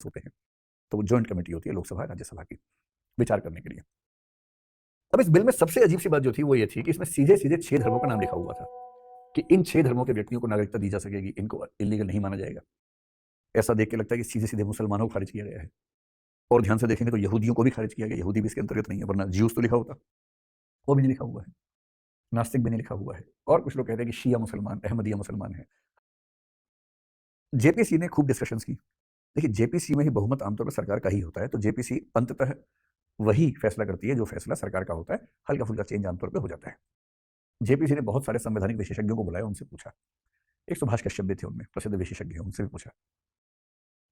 होते हैं, तो वो जॉइंट कमेटी होती है लोकसभा राज्यसभा की, विचार करने के लिए। अब इस बिल में सबसे अजीब सी बात जो थी वो ये थी कि इसमें सीधे सीधे 6 धर्मों का नाम लिखा हुआ था कि इन 6 धर्मों के व्यक्तियों को नागरिकता दी जा सकेगी, इनको इलीगल नहीं माना जाएगा। ऐसा देख के लगता है कि सीधे सीधे मुसलमानों को खारिज किया गया है, और ध्यान से देखेंगे तो यहूदियों को भी खारिज किया गया। यहूदी भी इसके अंतर्गत नहीं है, वरना ज्यूस तो लिखा होता, वो भी नहीं लिखा हुआ है, नास्तिक भी नहीं लिखा हुआ है, और कुछ लोग कहते हैं कि शिया मुसलमान, अहमदिया मुसलमान है। जेपीसी ने खूब डिस्कशंस की। देखिए, जेपीसी में ही बहुमत आमतौर पर सरकार का ही होता है, तो जेपीसी अंततः वही फैसला करती है जो फैसला सरकार का होता है। हल्का फुल्का चेंज आमतौर पर हो जाता है। जेपीसी ने बहुत सारे संवैधानिक विशेषज्ञों को बुलाया, उनसे पूछा। एक सुभाष कश्यप भी थे उनमें, प्रसिद्ध विशेषज्ञ हैं, उनसे भी पूछा।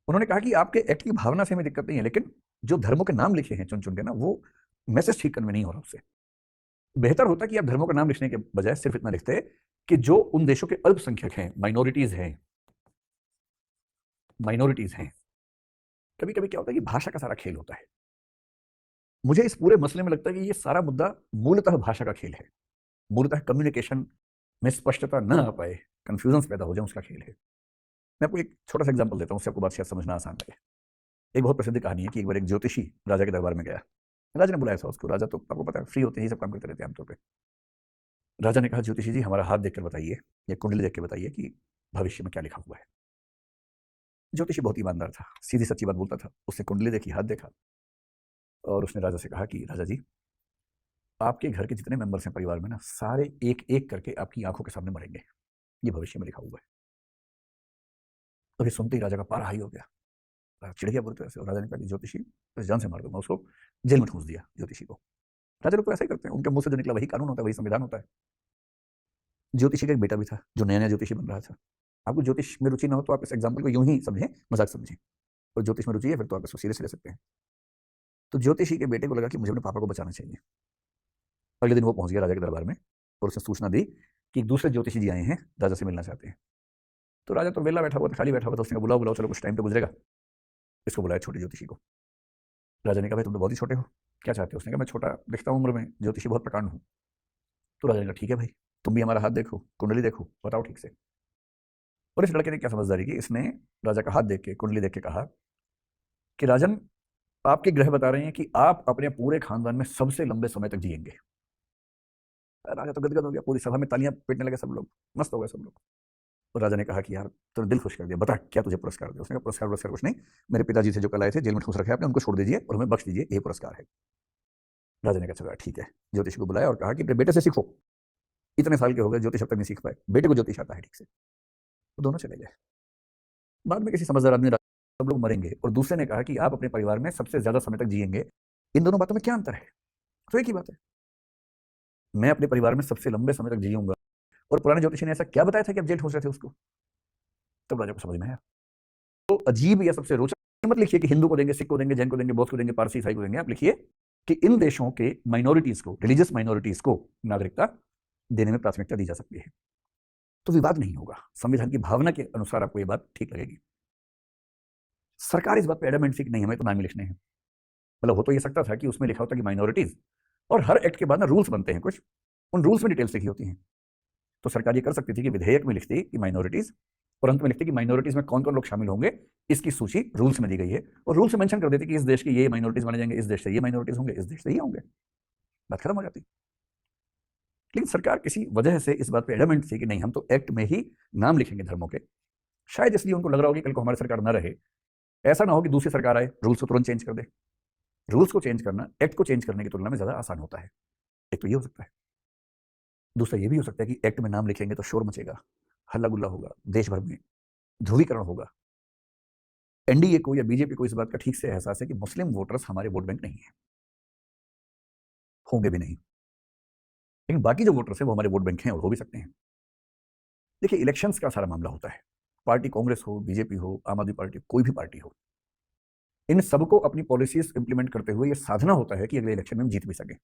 उन्होंने कहा कि आपके एक्ट की भावना से हमें दिक्कत नहीं है, लेकिन जो धर्मों के नाम लिखे हैं चुन चुन के ना, वो मैसेज ठीक कन्वे नहीं हो रहा उससे। बेहतर होता कि आप धर्मों का नाम लिखने के बजाय सिर्फ इतना लिखते कि जो उन देशों के अल्पसंख्यक हैं, माइनॉरिटीज हैं। कभी कभी क्या होता है कि भाषा का सारा खेल होता है। मुझे इस पूरे मसले में लगता है कि ये सारा मुद्दा मूलतः भाषा का खेल है, मूलतः कम्युनिकेशन में स्पष्टता न आ पाए, कंफ्यूजन पैदा हो जाए, उसका खेल है। मैं आपको एक छोटा सा एग्जांपल देता हूँ, उससे आपको बात शायद समझना आसान लगे। एक बहुत प्रसिद्ध कहानी है कि एक बार एक ज्योतिषी राजा के दरबार में गया। राजा ने बुलाया था उसको। राजा तो आपको पता है फ्री होते हैं, ये सब काम करते रहते हैं आमतौर पर। राजा ने कहा, ज्योतिषी जी हमारा हाथ देखकर बताइए या कुंडली देख के बताइए कि भविष्य में क्या लिखा हुआ है। ज्योतिषी बहुत ईमानदार था, सीधी सच्ची बात बोलता था। उसने कुंडली देखी, हाथ देखा, और उसने राजा से कहा कि राजा जी, आपके घर के जितने मेंबर्स हैं परिवार में ना, सारे एक एक करके आपकी आंखों के सामने मरेंगे, ये भविष्य में लिखा हुआ है। तो ये सुनते ही राजा का पारा हाई हो गया, चिढ़ गया बुरी तरह से। और राजा ने कहा कि ज्योतिषी तो जान से मार दूंगा। उसको जेल में ठूंस दिया ज्योतिषी को। राजा लोग तो ऐसा ही करते हैं, उनके मुंह से जो निकला वही कानून होता है, वही संविधान होता है। ज्योतिषी का एक बेटा भी था जो नया नया ज्योतिषी बन रहा था। आपको ज्योतिष में रुचि ना हो तो आप इस एग्जाम्पल को यूं ही समझें, मजाक समझें, और ज्योतिष में रुचि है फिर तो आप इसको सीरियस ले सकते हैं। तो ज्योतिषी के बेटे को लगा कि मुझे अपने पापा को बचाना चाहिए। अगले दिन वो पहुंच गया राजा के दरबार में, और उसने सूचना दी कि एक दूसरे ज्योतिषी जी आए हैं, राजा से मिलना चाहते हैं। तो राजा तो वेला बैठा हुआ था, खाली बैठा हुआ था। उसने बुलाओ बुलाओ, चलो कुछ टाइम तो गुजरेगा। इसको बुलाया छोटे ज्योतिषी को। राजा ने कहा, भाई तुम तो बहुत ही छोटे हो, क्या चाहते हो? उसने कहा, मैं छोटा दिखता हूँ उम्र में, ज्योतिषी बहुत प्रकांड हूँ। तो राजा ने कहा, ठीक है भाई, तुम भी हमारा हाथ देखो, कुंडली देखो, बताओ ठीक से। और इस लड़के ने क्या समझदारी की, इसने राजा का हाथ देख के, कुंडली देख के कहा कि राजन, आपके ग्रह बता रहे हैं कि आप अपने पूरे खानदान में सबसे लंबे समय तक जिएंगे। राजा तो गदगद हो गया, पूरी सभा में तालियां पीटने लगे सब लोग, मस्त हो गए सब लोग। और राजा ने कहा कि यार तूने दिल खुश कर दिया, बता क्या तुझे पुरस्कार दिया? उसने कहा, पुरस्कार कुछ नहीं, मेरे पिताजी से जो कल आए थे, जेल में ठूस रखे आपने, उनको छोड़ दीजिए और हमें बख्श दीजिए, यही पुरस्कार है। राजा ने कहा, चलो ठीक है। ज्योतिषी को बुलाया और कहा कि बेटे से सीखो, इतने साल के हो गए, ज्योतिष अब तक नहीं सीख पाए, बेटे को ज्योतिष आता है ठीक से। तो दोनों चले गए। बाद में किसी समझदार आदमी ने, सब लोग मरेंगे, और दूसरे ने कहा कि आप अपने परिवार में सबसे ज्यादा समय तक जिएंगे, इन दोनों बातों में क्या अंतर है? तो एक ही बात है, मैं अपने परिवार में सबसे लंबे समय तक जीऊंगा, और पुराने ज्योतिषी ने ऐसा क्या बताया था कि आप जेल ठूस रहे थे उसको? तब राजा को समझ में आया। तो अजीब या सबसे रोचक मत लिखिए कि हिंदू को देंगे, सिख को देंगे, जैन को देंगे, बौद्ध को देंगे, पारसी ईसाई को देंगे। आप लिखिए कि इन देशों के माइनॉरिटीज को, रिलीजियस माइनॉरिटीज को नागरिकता देने में प्राथमिकता दी जा सकती है। तो विवाद नहीं होगा, संविधान की भावना के अनुसार आपको यह बात ठीक लगेगी। सरकार इस बात पे एडमेंट थी कि नहीं, हमें तो नाम ही लिखने हैं। मतलब हो तो ये सकता था कि उसमें लिखा होता कि माइनॉरिटीज, और हर एक्ट के बाद ना रूल्स बनते हैं कुछ, उन रूल्स में डिटेल्स लिखी होती हैं। तो सरकार ये कर सकती थी कि विधेयक में लिखती कि माइनॉरिटीज, और अंत में लिखती कि माइनॉरिटीज में कौन कौन लोग शामिल होंगे, इसकी सूची रूल्स में दी गई है, और रूल्स में मेंशन कर देती कि इस देश के ये माइनॉरिटीज माने जाएंगे, इस देश से ये माइनॉरिटीज होंगे, इस देश से ये होंगे, बात खत्म हो जाती। लेकिन सरकार किसी वजह से इस बात पर एडमेंट थी कि नहीं, हम तो एक्ट में ही नाम लिखेंगे धर्मों के। शायद इसलिए उनको लग रहा होगा कि कल को हमारी सरकार ना रहे, ऐसा ना हो कि दूसरी सरकार आए, रूल्स को तुरंत चेंज कर दे। रूल्स को चेंज करना एक्ट को चेंज करने की तुलना में ज्यादा आसान होता है। एक तो ये हो सकता है। दूसरा ये भी हो सकता है कि एक्ट में नाम लिखेंगे तो शोर मचेगा, हल्ला गुल्ला होगा, देश भर में ध्रुवीकरण होगा। एनडीए को या बीजेपी को इस बात का ठीक से एहसास है कि मुस्लिम वोटर्स हमारे वोट बैंक नहीं है, होंगे भी नहीं, लेकिन बाकी जो वोटर्स हैं वो हमारे वोट बैंक हैं और हो भी सकते हैं। देखिए, इलेक्शंस का सारा मामला होता है, पार्टी कांग्रेस हो, बीजेपी हो, आम आदमी पार्टी, कोई भी पार्टी हो, इन सबको अपनी पॉलिसीज इंप्लीमेंट करते हुए ये साधना होता है कि अगले इलेक्शन में हम जीत भी सके।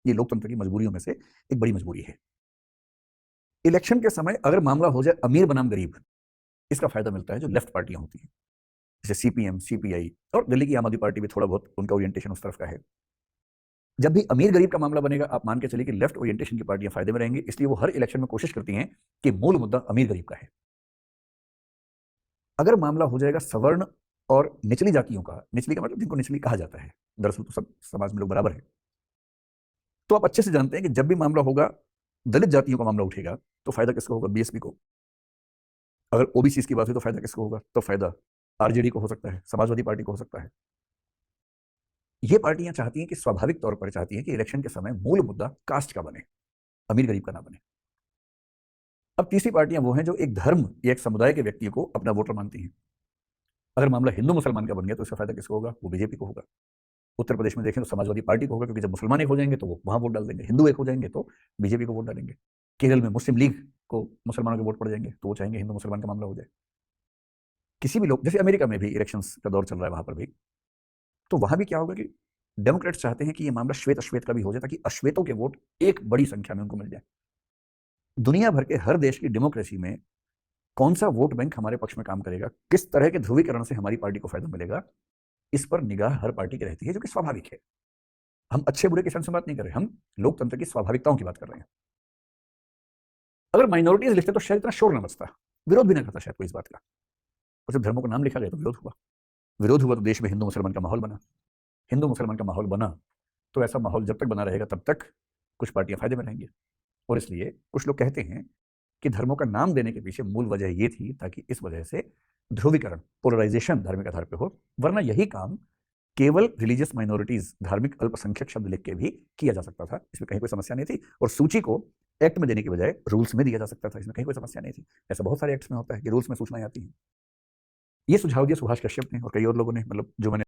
ये लोकतंत्र की मजबूरियों में से एक बड़ी मजबूरी है। इलेक्शन के समय अगर मामला हो जाए अमीर बनाम गरीब, इसका फायदा मिलता है जो लेफ्ट पार्टियां होती हैं, जैसे सीपीएम, सीपीआई, और दिल्ली की आम आदमी पार्टी भी थोड़ा बहुत उनका ओरिएंटेशन उस तरफ का है। जब भी अमीर गरीब का मामला बनेगा, आप मान के चलिए कि लेफ्ट ओरिएंटेशन की पार्टियां फायदे में रहेंगी, इसलिए वो हर इलेक्शन में कोशिश करती हैं कि मूल मुद्दा अमीर गरीब का है। अगर मामला हो जाएगा सवर्ण और निचली जातियों का, निचली का मतलब जिनको निचली कहा जाता है, दरअसल तो सब समाज में लोग बराबर है, तो आप अच्छे से जानते हैं कि जब भी मामला होगा, दलित जातियों का मामला उठेगा, तो फायदा किसको होगा? बीएसपी को। अगर ओबीसी की बात है तो फायदा किसको होगा? तो फायदा आरजेडी को हो सकता है, समाजवादी पार्टी को हो सकता है। ये पार्टियां चाहती हैं कि, स्वाभाविक तौर पर चाहती हैं कि इलेक्शन के समय मूल मुद्दा कास्ट का बने, अमीर गरीब का ना बने। अब तीसरी पार्टियां वो हैं जो एक धर्म या एक समुदाय के व्यक्ति को अपना वोटर मानती हैं। अगर मामला हिंदू मुसलमान का बन गया तो इसका फायदा किसको होगा? वो बीजेपी को होगा। उत्तर प्रदेश में देखें तो समाजवादी पार्टी को होगा, क्योंकि जब मुसलमान एक हो जाएंगे तो वो वहां वोट डाल देंगे, हिंदू एक हो जाएंगे तो बीजेपी को वोट डालेंगे। केरल में मुस्लिम लीग को मुसलमानों के वोट पड़ जाएंगे तो वो चाहेंगे हिंदू मुसलमान का मामला हो जाए। किसी भी लोग, जैसे अमेरिका में भी इलेक्शंस का दौर चल रहा है वहां पर भी, तो वहां भी क्या होगा कि डेमोक्रेट्स चाहते हैं कि ये मामला श्वेत अश्वेत का भी हो जाए, ताकि अश्वेतों के वोट एक बड़ी संख्या में उनको मिल जाए। दुनिया भर के हर देश की डेमोक्रेसी में कौन सा वोट बैंक हमारे पक्ष में काम करेगा, किस तरह के ध्रुवीकरण से हमारी पार्टी को फायदा मिलेगा, इस पर निगाह हर पार्टी की रहती है, जो कि स्वाभाविक है। हम अच्छे बुरे के सेंस में बात नहीं कर रहे, हम लोकतंत्र की स्वाभाविकताओं की बात कर रहे हैं। अगर माइनॉरिटीज लिखते तो शायद इतना शोर न मचता, विरोध भी ना करता शायद कोई इस बात का। और जब धर्मों का नाम लिखा गया तो विरोध हुआ। विरोध हुआ तो देश में हिंदू मुसलमान का माहौल बना। हिंदू मुसलमान का माहौल बना तो ऐसा माहौल जब तक बना रहेगा तब तक कुछ पार्टियां फायदे में रहेंगी। और इसलिए कुछ लोग कहते हैं कि धर्मों का नाम देने के पीछे मूल वजह ये थी ताकि इस वजह से ध्रुवीकरण, पोलराइजेशन धार्मिक आधार पर हो, वरना यही काम केवल रिलीजियस माइनॉरिटीज, धार्मिक अल्पसंख्यक शब्द लिख के भी किया जा सकता था, इसमें कहीं कोई समस्या नहीं थी। और सूची को एक्ट में देने की बजाय रूल्स में दिया जा सकता था, इसमें कहीं कोई समस्या नहीं थी। ऐसा बहुत सारे एक्ट्स में होता है कि रूल्स में सूचनाएं आती हैं। ये सुझाव दिया सुभाष कश्यप ने और कई और लोगों ने, मतलब जो मैंने